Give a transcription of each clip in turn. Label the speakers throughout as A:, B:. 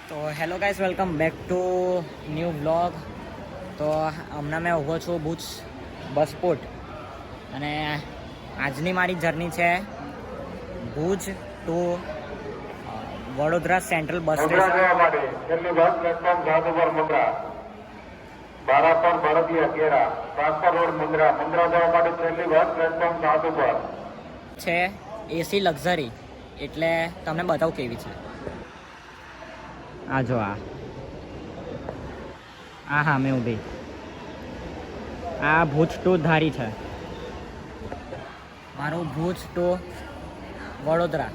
A: તો hello guys, welcome back to new vlog. તો હમણાં મેં ઊભો છું ભુજ બસ સ્પોટ અને આજની મારી જર્ની છે Bhuj to Vadodara central bus station.
B: છેલ્લી બસ પ્લેટફોર્મ જાદુગર મુન્દ્રા, બારાપર ભરતીય કેરા, ટ્રાન્સફર રોડ મુન્દ્રા જવા માટે છેલ્લી બસ પ્લેટફોર્મ જાદુગર
A: છે. એસી લક્ઝરી એટલે તમને બતાવું કેવી છે. આ જો આ હા મેં ઊભી આ ભુજ ટુ ધારી છે. મારું ભુજ ટુ વડોદરા.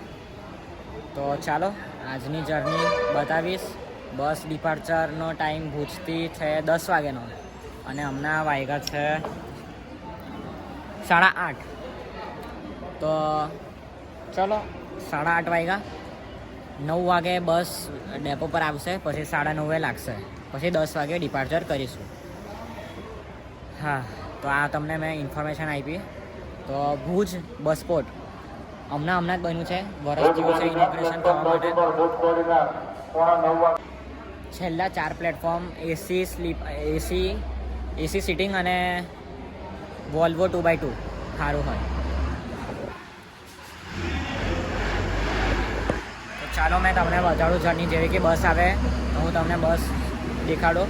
A: તો ચાલો આજની જર્ની બતાવીશ. બસ ડિપાર્ચરનો ટાઈમ ભુજથી છે 10 વાગ્યાનો અને હમણાં વાગ્યા છે 8:30. તો ચલો 8:30 વાગ્યા. 9 વાગે બસ ડેપો પર આવશે, પછી 9:30 લાગશે, પછી 10 વાગે ડિપાર્ચર કરીશું. હા, તો આ તમને મેં ઇન્ફોર્મેશન આપી. તો ભુજ બસ સ્પોટ હમણાં જ બન્યું છે. વર્ષ જેવું છે ઇનોગ્રેશન થવા માટે. છેલ્લા 4 પ્લેટફોર્મ એસી સીટિંગ અને વોલ્વો 2x2 સારું હોય. તો ચાલો મેં તમને બતાડું જર્ની. જેવી કે બસ આવે તો હું તમને બસ દેખાડું.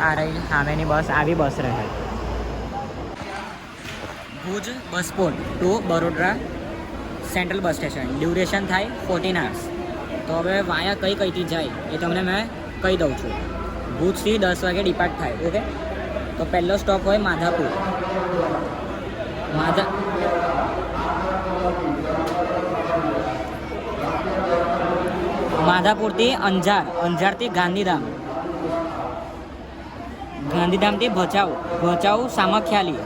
A: આ રહી સામેની બસ, આવી બસ રહે. Bhuj bus spot to Baroda central bus station. Duration થાય 14 hours. તો હવે વાયા કઈથી જાય એ તમને મેં કહી દઉં છું. ભુજથી 10 વાગે ડિપાર્ટ થાય. ઓકે, તો પહેલો સ્ટોપ હોય માધાપુર. માધાપુરથી અંજારથી ગાંધીધામથી ભચાઉ સામખિયાળી,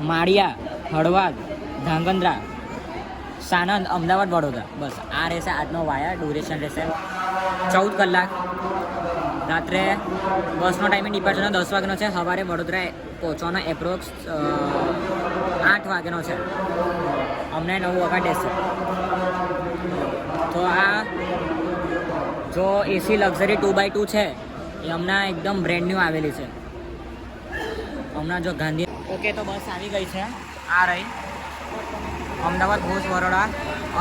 A: માળિયા, હળવદ, ધાંગધ્રા, સાણંદ, અમદાવાદ, વડોદરા. બસ આ રહેશે આજનો વાયા. ડ્યુરેશન રહેશે 14 કલાક. રાત્રે બસનો ટાઈમિંગ ડિપાર્ચરનો 10 વાગ્યાનો છે. સવારે વડોદરા પહોંચવાનો એપ્રોક્સ 8 વાગ્યાનો છે. અમને 9 વાગ્યા દેશે. તો આ જો એસી લક્ઝરી 2x2 છે એ હમણાં એકદમ બ્રેન્ડ ન્યૂ આવેલી છે. હમણાં જો ગાંધી ઓકે, તો બસ આવી ગઈ છે. આ રહી અમદાવાદ, ભુજ, બરોડા,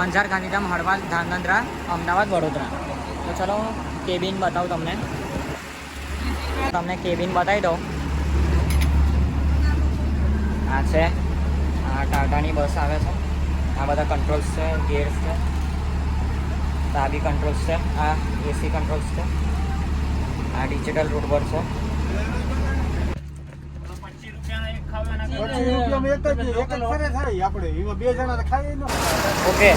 A: અંજાર, ગાંધીધામ, હળવદ, ધાંગધ્રા, અમદાવાદ, વડોદરા. તો ચલો કેબિન બતાવું તમને કેબિન બતાવી દઉં. આ છે, આ ટાટાની બસ આવે છે. આ બધા કંટ્રોલ્સ છે, ગેર્સ છે, તો આ બી કંટ્રોલ્સ છે. આ એસી કંટ્રોલ્સ છે. આ ડિજિટલ રૂટ પર છે. ઓકે,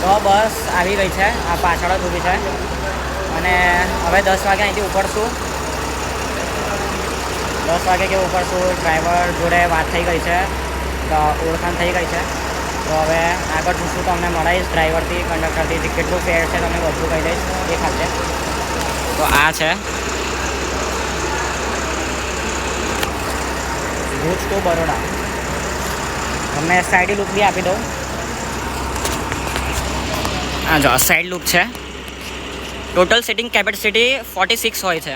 A: તો બસ આવી ગઈ છે. આ પાછળ જ ઊભી છે અને હવે 10 વાગે અહીંથી ઉપડશું. 10 વાગે કેવું ઉપડશું. ડ્રાઈવર જોડે વાત થઈ ગઈ છે, તો ઓળખાણ થઈ ગઈ છે. તો હવે આગળ પૂછું તમને મળીશ ડ્રાઈવરથી, કંડક્ટરથી. કેટલું ફેર છે તમને બધું કહી દઈશ એ ખાતે. તો આ છે ભુજ ટુ બરોડા. તમને સાઈડ લુક બી આપી દઉં. હા જો સાઈડ લુક છે. ટોટલ સિટિંગ કેપેસિટી 46 હોય છે.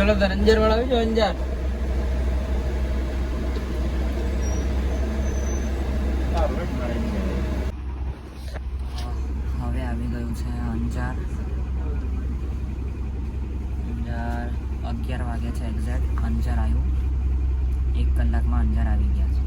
C: ચલો તાર અંજાર વાળા આવી જાઓ અંજાર.
A: હવે આવી ગયું છે અંજાર. 11 વાગે છે એક્ઝેક્ટ. અંજાર આવ્યું. 1 કલાકમાં અંજાર આવી ગયા છે.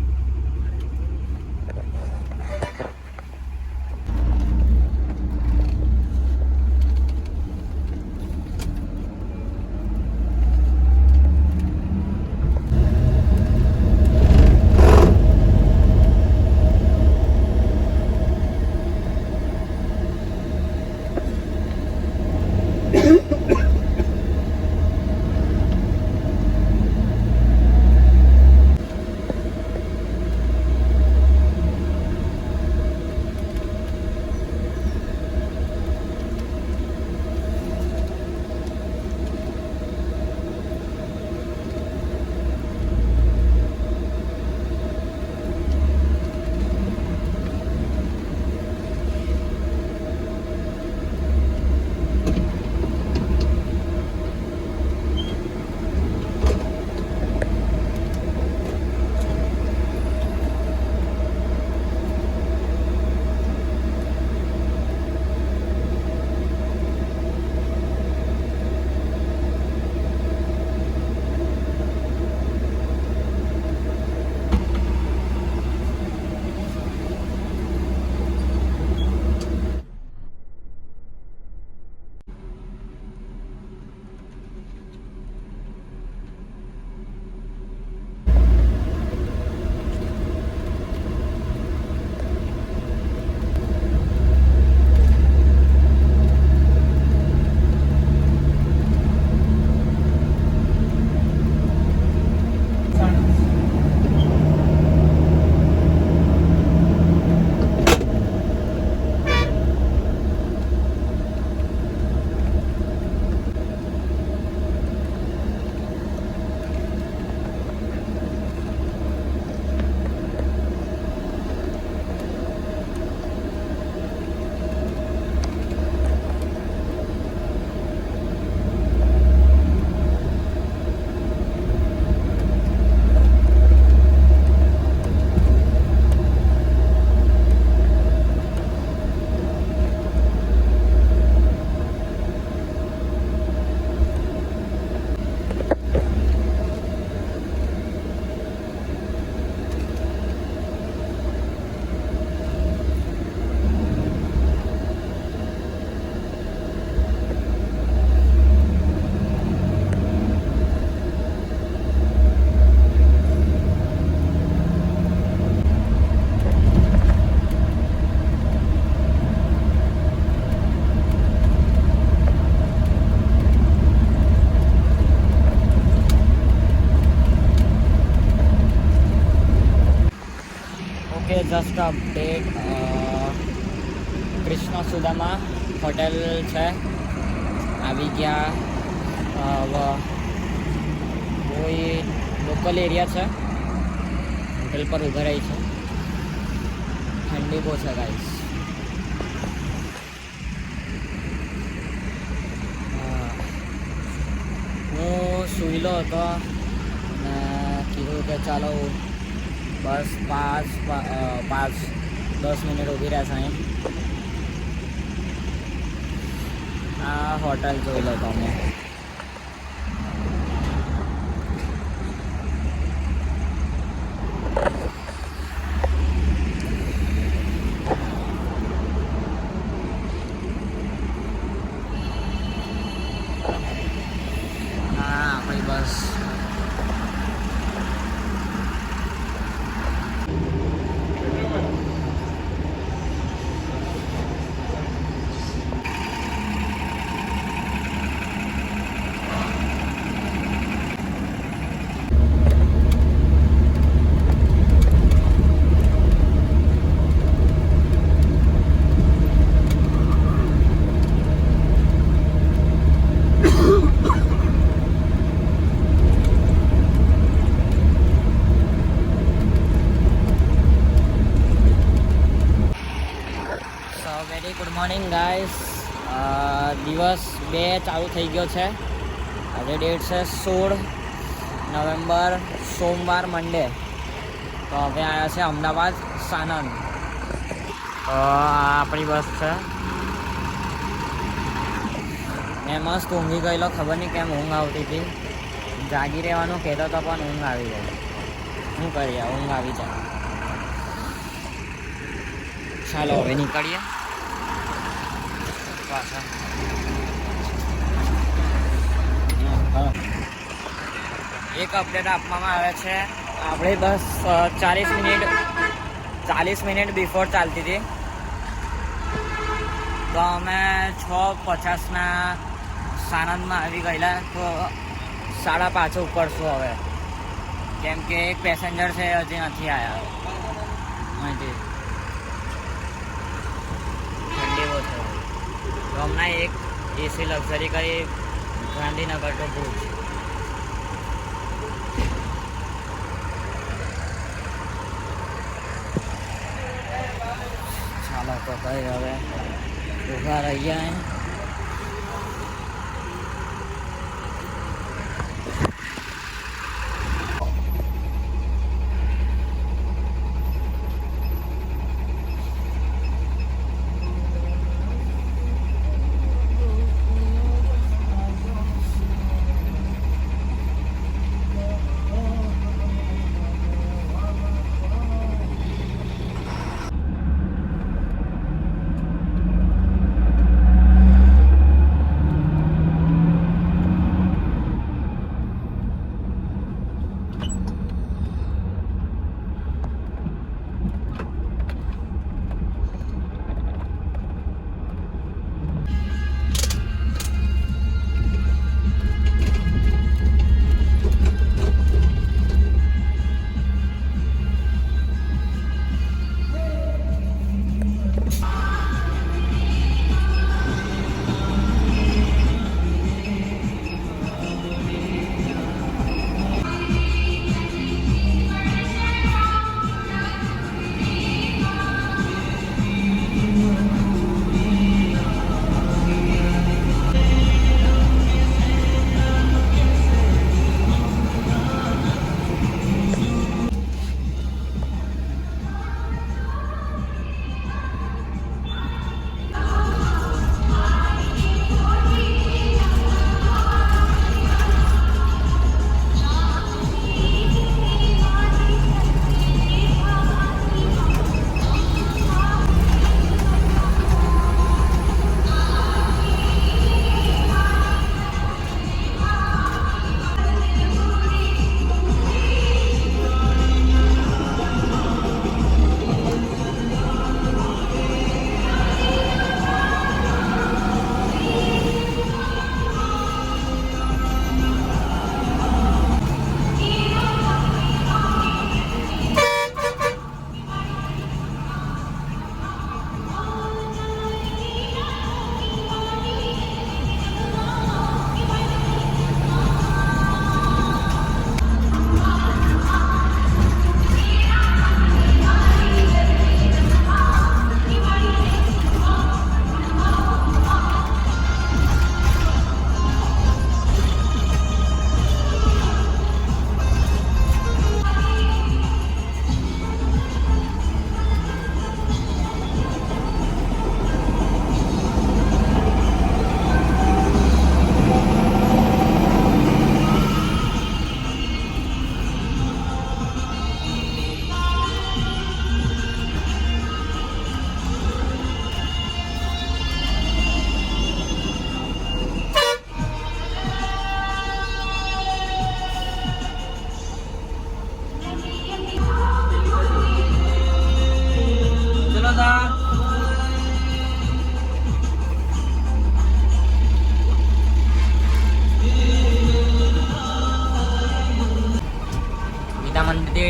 A: Okay, just update. Krishna Sudama hotel છે, આવી ગયા. કોઈ લોકલ એરિયા છે, હોટેલ પર ઊભા રહી છે. ઠંડી બહુ છે ગાઈસ. હું સૂઈ લો હતો અને કીધું કે ચાલો બસ 5-10 મિનિટ ઊભી રહેશે અહીં. આ હોટલ જોઈ લો તમે. હા, આપણી bus. Very good morning guys. દિવસ 2 ચાલુ થઈ ગયો છે આજે ડેટ છે 16 નવેમ્બર, સોમવાર, મંડે. તો હવે આવ્યા છે અમદાવાદ સાણંદ. તો આ આપણી બસ છે. મેં મસ્ત ઊંઘી ગયેલો, ખબર નહીં કેમ ઊંઘ આવતી હતી. જાગી રહેવાનું કહેતો તો પણ ઊંઘ આવી ગઈ. શું કરીએ, ઊંઘ આવી જાય. ચાલો હવે નીકળીએ પાછા. એક અપડેટ આપવામાં આવે છે. આપણી બસ 40 મિનિટ બિફોર ચાલતી હતી. તો અમે 6:50 સાણંદમાં આવી ગયેલા. તો 5:30 ઉપડશું હવે, કેમ કે એક પેસેન્જર છે હજી નથી આવ્યા. અહીંથી ઠંડી બહુ છે. તો હમણાં એક એસી લક્ઝરી કરી ગાંધીનગર તો ભુજ. ચાલો તો કઈ હવે ઊભા રહી ગયા.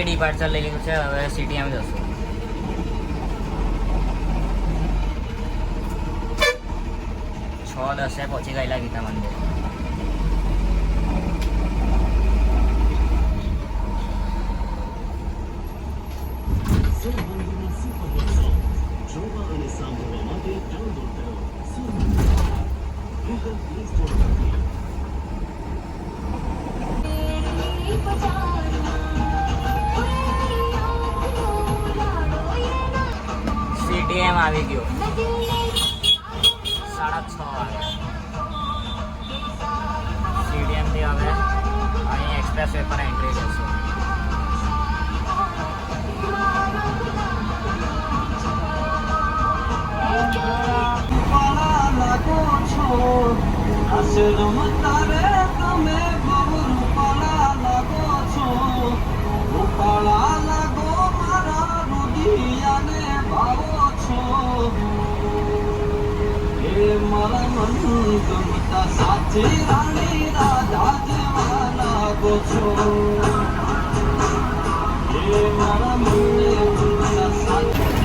A: ડિપાર્ચર લઈ લીધું છે. હવે સિટીએમ જશું. છ 10 પહોંચી ગયેલા ગીતા મંદિર. આવી ગયો 6:30 વાગે. CDMથી હવે અહીં એક્સપ્રેસ વે પર એન્ટ્રી લેશું.
C: સાચી રાણી રાધા જેવા લાગો છો એ મારા મનને ગમતા સાચી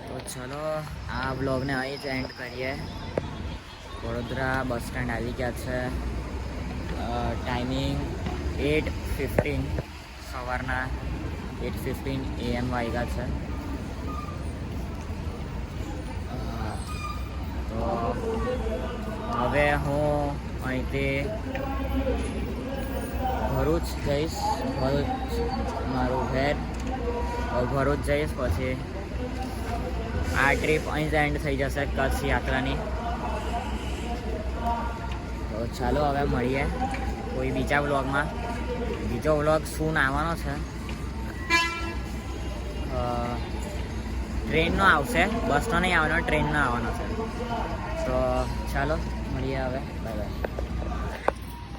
A: તો ચલો આ બ્લોગને અહીં જ એન્ડ કરીએ. વડોદરા બસ સ્ટેન્ડ આવી ગયા છે. ટાઈમિંગ 8:15 સવારના 8:15 AM વાગ્યા છે. તો હવે હું અહીંથી ભરૂચ જઈશ. ભરૂચ મારું ઘર. ભરૂચ જઈશ પછી આ ટ્રીપ અહીં જ એન્ડ થઈ જશે કચ્છ યાત્રાની. તો ચાલો હવે મળીએ કોઈ બીજા વ્લોગમાં. બીજો વ્લોગ સૂન આવવાનો છે. ટ્રેનનો આવશે, બસનો નહીં આવવાનો, ટ્રેનનો આવવાનો છે. તો ચાલો મળીએ હવે. Bye bye.